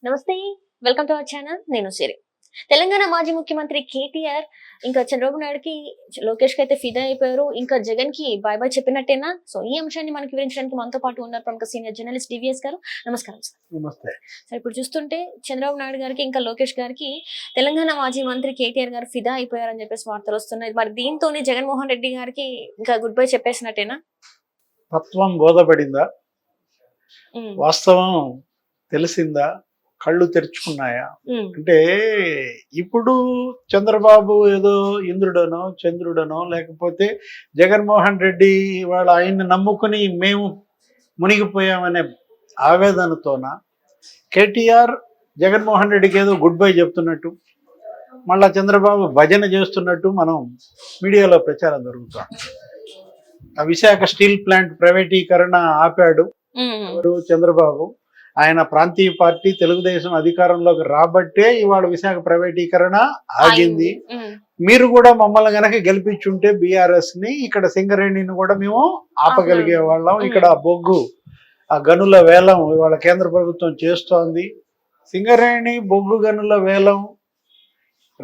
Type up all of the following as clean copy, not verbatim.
నమస్తే, welcome to our channel. నేను సిరి. తెలంగాణ మాజీ ముఖ్యమంత్రి కేటీఆర్ ఇంకా చంద్రబాబు నాయుడుకి, లోకేష్ కి అయితే ఫిదా అయిపోయారు. ఇంకా జగన్ కి బాయ్ బాయ్ చెప్పినట్టేనా? సో ఈ అంశాన్ని మనకి వివరించడానికి మనతో పాటు ఉన్నారు ప్రముఖ సీనియర్ జర్నలిస్ట్ డివిఎస్ గారు. నమస్కారం సార్. నమస్తే. సార్, ఇప్పుడు చూస్తుంటే చంద్రబాబు నాయుడు గారికి ఇంకా లోకేష్ గారికి తెలంగాణ మాజీ మంత్రి కేటీఆర్ గారు ఫిదా అయిపోయారని చెప్పేసి వార్తలు వస్తున్నాయి. మరి దీంతోనే జగన్మోహన్ రెడ్డి గారికి ఇంకా గుడ్ బై చెప్పేసినట్టేనా? తత్వం బోధపడిందా? వాస్తవం తెలిసిందా? కళ్ళు తెరుచుకున్నాయా? అంటే ఇప్పుడు చంద్రబాబు ఏదో ఇంద్రుడనో చంద్రుడనో లేకపోతే జగన్మోహన్ రెడ్డి వాళ్ళ ఆయన్ని నమ్ముకుని మేము మునిగిపోయామనే ఆవేదనతోన కేటీఆర్ జగన్మోహన్ రెడ్డికి ఏదో గుడ్ బై చెప్తున్నట్టు, మళ్ళా చంద్రబాబు భజన చేస్తున్నట్టు మనం మీడియాలో ప్రచారం జరుగుతాం. ఆ విశాఖ స్టీల్ ప్లాంట్ ప్రైవేటీకరణ ఆపాడు ఎవరు? చంద్రబాబు. ఆయన ప్రాంతీయ పార్టీ తెలుగుదేశం అధికారంలోకి రాబట్టే ఇవాళ విశాఖ ప్రైవేటీకరణ ఆగింది. మీరు కూడా మమ్మల్ని గనక గెలిపించుంటే బీఆర్ఎస్ ని, ఇక్కడ సింగరేణిని కూడా మేము ఆపగలిగే వాళ్ళం. ఇక్కడ బొగ్గు ఆ గనుల వేలం ఇవాళ కేంద్ర ప్రభుత్వం చేస్తోంది. సింగరేణి బొగ్గు గనుల వేలం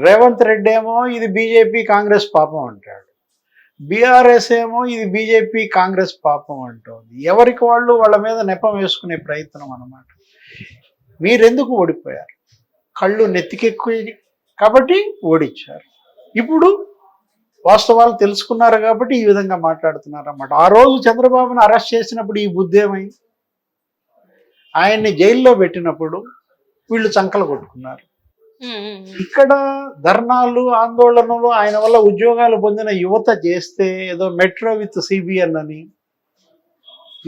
రేవంత్ రెడ్డి ఏమో ఇది బీజేపీ కాంగ్రెస్ పాపం అంటాడు, బీఆర్ఎస్ ఏమో ఇది బీజేపీ కాంగ్రెస్ పాపం అంటోంది. ఎవరికి వాళ్ళు వాళ్ళ మీద నెపం వేసుకునే ప్రయత్నం అన్నమాట. మీరెందుకు ఓడిపోయారు? కళ్ళు నెత్తికెక్కువ కాబట్టి ఓడించారు. ఇప్పుడు వాస్తవాలు తెలుసుకున్నారు కాబట్టి ఈ విధంగా మాట్లాడుతున్నారు అన్నమాట. ఆ రోజు చంద్రబాబును అరెస్ట్ చేసినప్పుడు ఈ బుద్ధి ఏమైంది? ఆయన్ని జైల్లో పెట్టినప్పుడు వీళ్ళు చంకలు కొట్టుకున్నారు. ఇక్కడ ధర్నాలు ఆందోళనలు ఆయన వల్ల ఉద్యోగాలు పొందిన యువత చేస్తే ఏదో మెట్రో విత్ సిబిఎన్ అని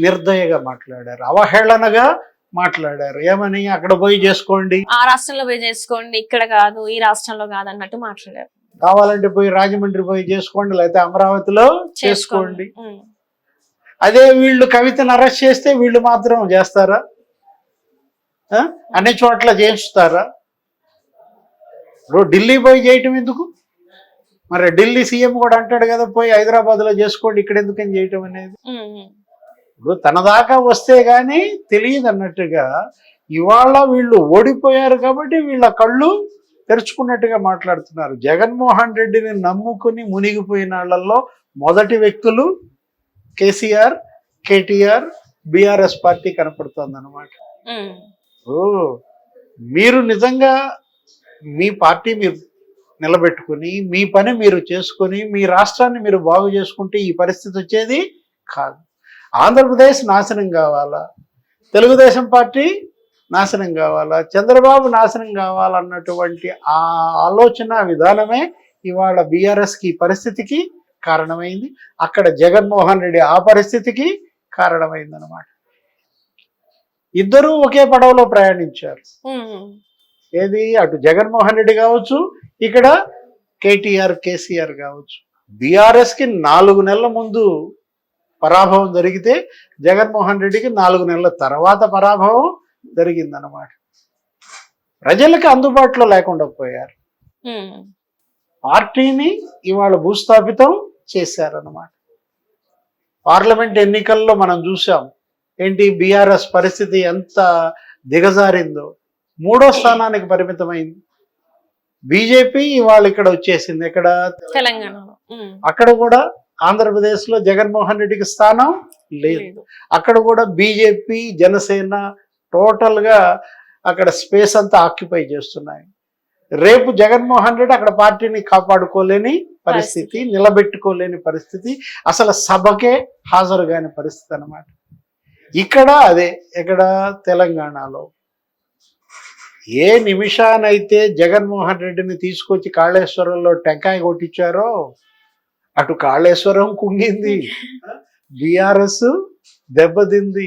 నిర్దయగా మాట్లాడారు, అవహేళనగా మాట్లాడారు. ఏమని? అక్కడ పోయి చేసుకోండి, ఆ రాష్ట్రంలో పోయి చేసుకోండి, ఇక్కడ కాదు, ఈ రాష్ట్రంలో కాదు అన్నట్టు మాట్లాడారు. కావాలంటే పోయి రాజమండ్రి పోయి చేసుకోండి, లేకపోతే అమరావతిలో చేసుకోండి. అదే వీళ్ళు కవితను అరెస్ట్ చేస్తే వీళ్ళు మాత్రం చేస్తారా? అన్ని చోట్ల చేస్తారా? ఢిల్లీ పోయి చేయటం ఎందుకు? మరి ఢిల్లీ సీఎం కూడా అంటాడు కదా, పోయి హైదరాబాద్లో చేసుకోండి, ఇక్కడ ఎందుకని చేయటం అనేది. ఇప్పుడు తన దాకా వస్తే గానీ తెలియదు అన్నట్టుగా ఇవాళ వీళ్ళు ఓడిపోయారు కాబట్టి వీళ్ళ కళ్ళు తెరుచుకున్నట్టుగా మాట్లాడుతున్నారు. జగన్మోహన్ రెడ్డిని నమ్ముకుని మునిగిపోయిన వాళ్ళల్లో మొదటి వ్యక్తులు కేసీఆర్, కేటీఆర్, బీఆర్ఎస్ పార్టీ కనపడుతోంది అనమాట. మీరు నిజంగా మీ పార్టీ మీరు నిలబెట్టుకుని మీ పని మీరు చేసుకుని మీ రాష్ట్రాన్ని మీరు బాగు చేసుకుంటే ఈ పరిస్థితి వచ్చేది కాదు. ఆంధ్రప్రదేశ్ నాశనం కావాలా, తెలుగుదేశం పార్టీ నాశనం కావాలా, చంద్రబాబు నాశనం కావాలన్నటువంటి ఆ ఆలోచన విధానమే ఇవాళ బీఆర్ఎస్కి పరిస్థితికి కారణమైంది. అక్కడ జగన్మోహన్ రెడ్డి ఆ పరిస్థితికి కారణమైంది అనమాట. ఇద్దరూ ఒకే పడవలో ప్రయాణించారు. ఏది? అటు జగన్మోహన్ రెడ్డి కావచ్చు, ఇక్కడ కేటీఆర్, కేసీఆర్ కావచ్చు. బీఆర్ఎస్కి 4 నెలల ముందు పరాభవం జరిగితే జగన్మోహన్ రెడ్డికి 4 నెలల తర్వాత పరాభవం జరిగిందన్నమాట. ప్రజలకు అందుబాటులో లేకుండా పోయారు, పార్టీని ఇవాళ భూస్థాపితం చేశారన్నమాట. పార్లమెంట్ ఎన్నికల్లో మనం చూసాం ఏంటి బీఆర్ఎస్ పరిస్థితి ఎంత దిగజారిందో. 3వ స్థానానికి పరిమితమైంది. బీజేపీ ఇవాళ ఇక్కడ వచ్చేసింది, ఇక్కడ తెలంగాణలో. అక్కడ కూడా ఆంధ్రప్రదేశ్ లో జగన్మోహన్ రెడ్డికి స్థానం లేదు. అక్కడ కూడా బీజేపీ, జనసేన టోటల్ గా అక్కడ స్పేస్ అంతా ఆక్యుపై చేస్తున్నాయి. రేపు జగన్మోహన్ రెడ్డి అక్కడ పార్టీని కాపాడుకోలేని పరిస్థితి, నిలబెట్టుకోలేని పరిస్థితి, అసలు సభకే హాజరు కాని పరిస్థితి అన్నమాట. ఇక్కడ అదే, ఇక్కడ తెలంగాణలో ఏ నిమిషానైతే జగన్మోహన్ రెడ్డిని తీసుకొచ్చి కాళేశ్వరంలో టెంకాయ కొట్టించారో అటు కాళేశ్వరం కుంగింది, బీఆర్ఎస్ దెబ్బతింది.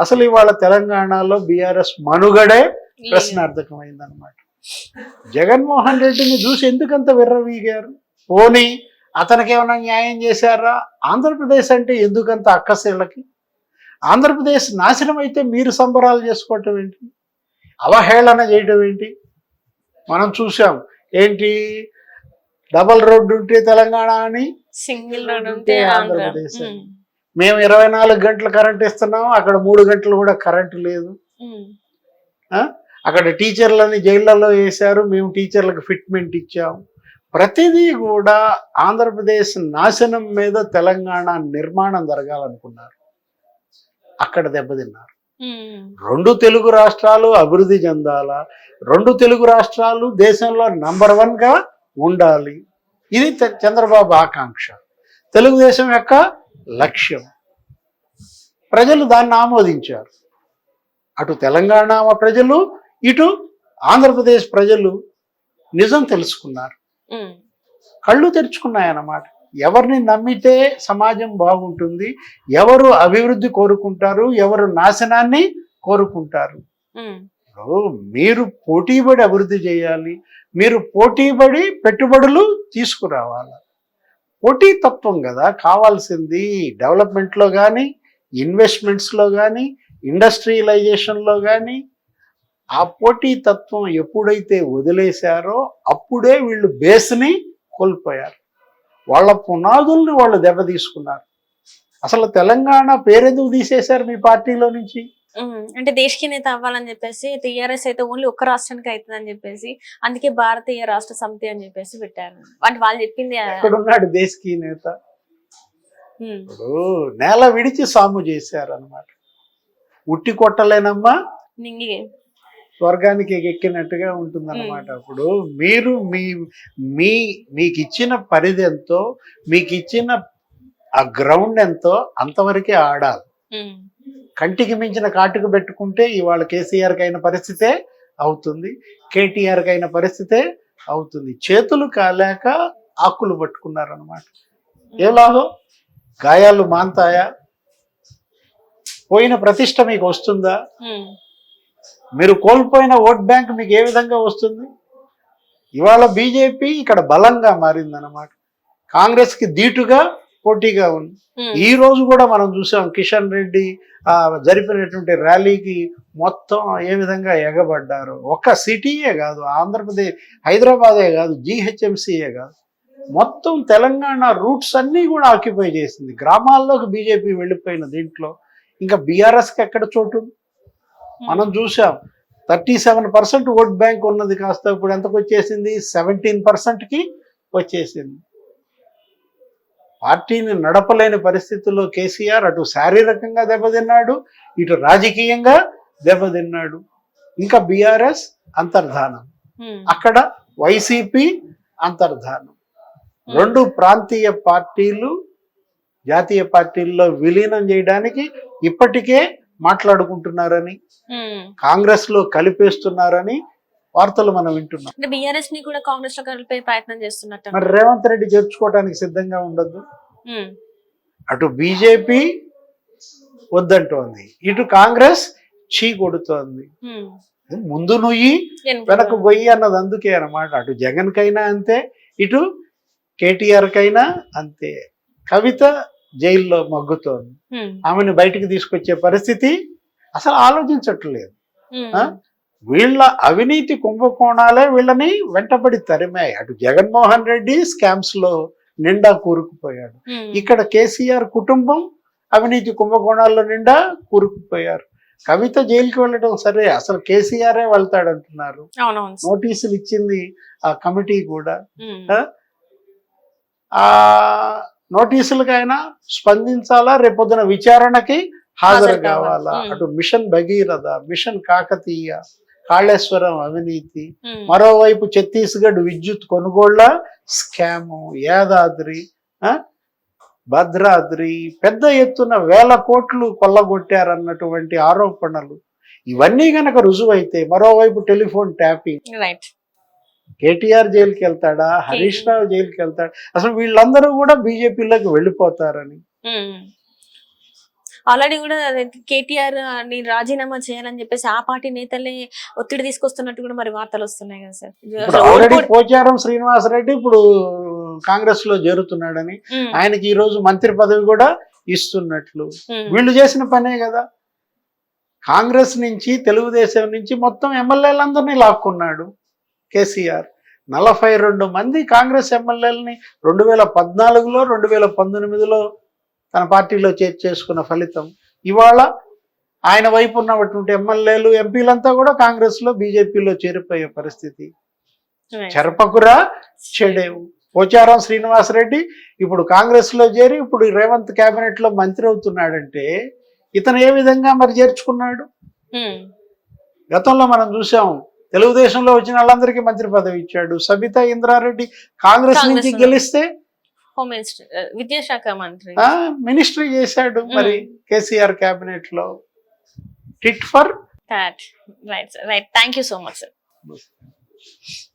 అసలు ఇవాళ తెలంగాణలో బీఆర్ఎస్ మనుగడే ప్రశ్నార్థకమైంది అనమాట. జగన్మోహన్ రెడ్డిని చూసి ఎందుకంత విర్రవీగారు? పోనీ అతనికి ఏమైనా న్యాయం చేశారా? ఆంధ్రప్రదేశ్ అంటే ఎందుకంత అక్కసేళ్ళకి? ఆంధ్రప్రదేశ్ నాశనం అయితే మీరు సంబరాలు చేసుకోవటం ఏంటి? అవహేళన చేయటం ఏంటి? మనం చూసాం ఏంటి, డబల్ రోడ్డు ఉంటే తెలంగాణ అని, సింగిల్ రోడ్ ఉంటే ఆంధ్రప్రదేశ్ అని. మేము 24 గంటలు కరెంట్ ఇస్తున్నాం, అక్కడ 3 గంటలు కూడా కరెంటు లేదు. అక్కడ టీచర్లని జైళ్ళలో వేశారు, మేము టీచర్లకు ఫిట్మెంట్ ఇచ్చాం. ప్రతిదీ కూడా ఆంధ్రప్రదేశ్ నాశనం మీద తెలంగాణ నిర్మాణం జరగాలనుకున్నారు, అక్కడ దెబ్బతిన్నారు. రెండు తెలుగు రాష్ట్రాలు అభివృద్ధి చెందాలా, రెండు తెలుగు రాష్ట్రాలు దేశంలో నంబర్ 1గా ఉండాలి, ఇది చంద్రబాబు ఆకాంక్ష, తెలుగుదేశం యొక్క లక్ష్యం. ప్రజలు దాన్ని ఆమోదించారు. అటు తెలంగాణ ప్రజలు, ఇటు ఆంధ్రప్రదేశ్ ప్రజలు నిజం తెలుసుకున్నారు, కళ్ళు తెరుచుకున్నాయన్నమాట. ఎవరిని నమ్మితే సమాజం బాగుంటుంది, ఎవరు అభివృద్ధి కోరుకుంటారు, ఎవరు నాశనాన్ని కోరుకుంటారు. మీరు పోటీపడి అభివృద్ధి చేయాలి, మీరు పోటీపడి పెట్టుబడులు తీసుకురావాలి. పోటీతత్వం కదా కావాల్సింది. డెవలప్మెంట్లో కానీ, ఇన్వెస్ట్మెంట్స్లో కానీ, ఇండస్ట్రియలైజేషన్లో కానీ ఆ పోటీతత్వం ఎప్పుడైతే వదిలేశారో అప్పుడే వీళ్ళు బేస్ని కోల్పోయారు, వాళ్ళ పునాదుల్ని వాళ్ళు దెబ్బతీసుకున్నారు. అసలు తెలంగాణ పేరెందుకు తీసేశారు మీ పార్టీలో నుంచి? అంటే దేశకి నేత అవ్వాలని చెప్పేసి, టీఆర్ఎస్ అయితే ఓన్లీ ఒక్క రాష్ట్రానికి అవుతుందని చెప్పేసి, అందుకే భారతీయ రాష్ట్ర సమితి అని చెప్పేసి పెట్టారు. అంటే వాళ్ళు చెప్పింది ఎక్కడున్నాడు దేశకి నేత? ఇప్పుడు నేల విడిచి సాము చేశారు అనమాట. ఉట్టి కొట్టలేనమ్మా నింగి స్వర్గానికి ఎక్కినట్టుగా ఉంటుందన్నమాట. అప్పుడు మీరు మీకు ఇచ్చిన పరిధి ఎంతో, మీకు ఇచ్చిన ఆ గ్రౌండ్ ఎంతో అంతవరకే ఆడాలి. కంటికి మించిన కాటుకు పెట్టుకుంటే ఇవాళ కేసీఆర్కి అయిన పరిస్థితే అవుతుంది, కేటీఆర్కి అయిన పరిస్థితే అవుతుంది. చేతులు కాలేక ఆకులు పట్టుకున్నారనమాట. ఏ లాభం? గాయాలు మాంతాయా? పోయిన ప్రతిష్ట మీకు వస్తుందా? మీరు కోల్పోయిన ఓట్ బ్యాంక్ మీకు ఏ విధంగా వస్తుంది? ఇవాళ బీజేపీ ఇక్కడ బలంగా మారిందన్నమాట, కాంగ్రెస్కి ధీటుగా పోటీగా ఉంది. ఈ రోజు కూడా మనం చూసాం, కిషన్ రెడ్డి జరిపినటువంటి ర్యాలీకి మొత్తం ఏ విధంగా ఎగబడ్డారు. ఒక్క సిటీయే కాదు, ఆంధ్రప్రదేశ్ హైదరాబాదే కాదు, జీహెచ్ఎంసీయే కాదు, మొత్తం తెలంగాణ రూట్స్ అన్నీ కూడా ఆక్యుపై చేసింది. గ్రామాల్లోకి బీజేపీ వెళ్ళిపోయిన దీంట్లో ఇంకా బీఆర్ఎస్కి ఎక్కడ చోటు? మనం చూసాం 37% ఓట్ బ్యాంక్ ఉన్నది కాస్త ఇప్పుడు ఎంతకు వచ్చేసింది? 17%కి వచ్చేసింది. పార్టీని నడపలేని పరిస్థితుల్లో కేసీఆర్ అటు శారీరకంగా దెబ్బతిన్నాడు, ఇటు రాజకీయంగా దెబ్బతిన్నాడు. ఇంకా బీఆర్ఎస్ అంతర్ధానం, అక్కడ వైసీపీ అంతర్ధానం. రెండు ప్రాంతీయ పార్టీలు జాతీయ పార్టీల్లో విలీనం చేయడానికి ఇప్పటికే మాట్లాడుకుంటున్నారని, కాంగ్రెస్ లో కలిపేస్తున్నారని వార్తలు మనం వింటున్నాం. బీఆర్ఎస్ ని కూడా కాంగ్రెస్ లో కలిపే ప్రయత్నం చేస్తున్నట్టు. మరి రేవంత్ రెడ్డి చేర్చుకోవడానికి సిద్ధంగా ఉండదు. అటు బీజేపీ వద్దంటోంది, ఇటు కాంగ్రెస్ చీ కొడుతోంది. ముందు నుయ్యి వెనక గొయ్యి అన్నది అందుకే అన్నమాట. అటు జగన్ కైనా అంతే, ఇటు కేటీఆర్ కైనా అంతే. కవిత జైల్లో మగ్గుతోంది, ఆమెను బయటికి తీసుకొచ్చే పరిస్థితి అసలు ఆలోచించట్లేదు. వీళ్ళ అవినీతి కుంభకోణాలే వీళ్ళని వెంటబడి తరిమాయి. అటు జగన్మోహన్ రెడ్డి స్కామ్స్ లో నిండా కూరుకుపోయాడు, ఇక్కడ కేసీఆర్ కుటుంబం అవినీతి కుంభకోణాల్లో నిండా కూరుకుపోయారు. కవిత జైలుకి వెళ్ళడం సరే, అసలు కేసీఆరే వెళ్తాడంటున్నారు. నోటీసులు ఇచ్చింది ఆ కమిటీ కూడా. ఆ నోటీసులకైనా స్పందించాలా, రేపొద్దున విచారణకి హాజరు కావాలా. అటు మిషన్ భగీరథ, మిషన్ కాకతీయ, కాళేశ్వరం అవినీతి, మరోవైపు ఛత్తీస్గఢ్ విద్యుత్ కొనుగోళ్ల స్కాము, యాదాద్రి, భద్రాద్రి, పెద్ద ఎత్తున 1000 కోట్లు కొల్లగొట్టారన్నటువంటి ఆరోపణలు, ఇవన్నీ గనక రుజువైతే, మరోవైపు టెలిఫోన్ ట్యాపింగ్, కేటీఆర్ జైలుకి వెళ్తాడా, హరీష్ రావు జైలుకి వెళ్తాడా, అసలు వీళ్ళందరూ కూడా బీజేపీలోకి వెళ్ళిపోతారని. ఆల్రెడీ కూడా కేటీఆర్ ని రాజీనామా చేయాలని చెప్పేసి ఆ పార్టీ నేతలే ఒత్తిడి తీసుకొస్తున్నట్టు కూడా మరి వార్తలు వస్తున్నాయి కదా సార్. ఆల్రెడీ పోచారం శ్రీనివాసరెడ్డి ఇప్పుడు కాంగ్రెస్ లో చేరుతున్నాడని, ఆయనకి ఈ రోజు మంత్రి పదవి కూడా ఇస్తున్నట్లు. వీళ్ళు చేసిన పనే కదా. కాంగ్రెస్ నుంచి, తెలుగుదేశం నుంచి మొత్తం ఎమ్మెల్యేలందరినీ లాక్కున్నాడు కేసీఆర్. 42 మంది కాంగ్రెస్ ఎమ్మెల్యేలని 2014లో 2019లో తన పార్టీలో చేర్చేసుకున్న ఫలితం ఇవాళ ఆయన వైపు ఉన్నటువంటి ఎమ్మెల్యేలు ఎంపీలంతా కూడా కాంగ్రెస్ లో బీజేపీలో చేరిపోయే పరిస్థితి. చెరపకురా చెడేవు. పోచారం శ్రీనివాసరెడ్డి ఇప్పుడు కాంగ్రెస్ లో చేరి ఇప్పుడు రేవంత్ కేబినెట్ లో మంత్రి అవుతున్నాడంటే ఇతను ఏ విధంగా మరి చేర్చుకున్నాడు? గతంలో మనం చూసాం, తెలుగుదేశంలో వచ్చిన వాళ్ళందరికీ మంత్రి పదవి ఇచ్చాడు. సబితా ఇంద్రారెడ్డి కాంగ్రెస్ నుంచి గెలిస్తే హోమ్ మినిస్టర్, విద్యాశాఖ మంత్రి, మినిస్ట్రీ చేశాడు మరి కేసీఆర్ కేబినెట్ లో. Tit for right right. Thank you so much sir.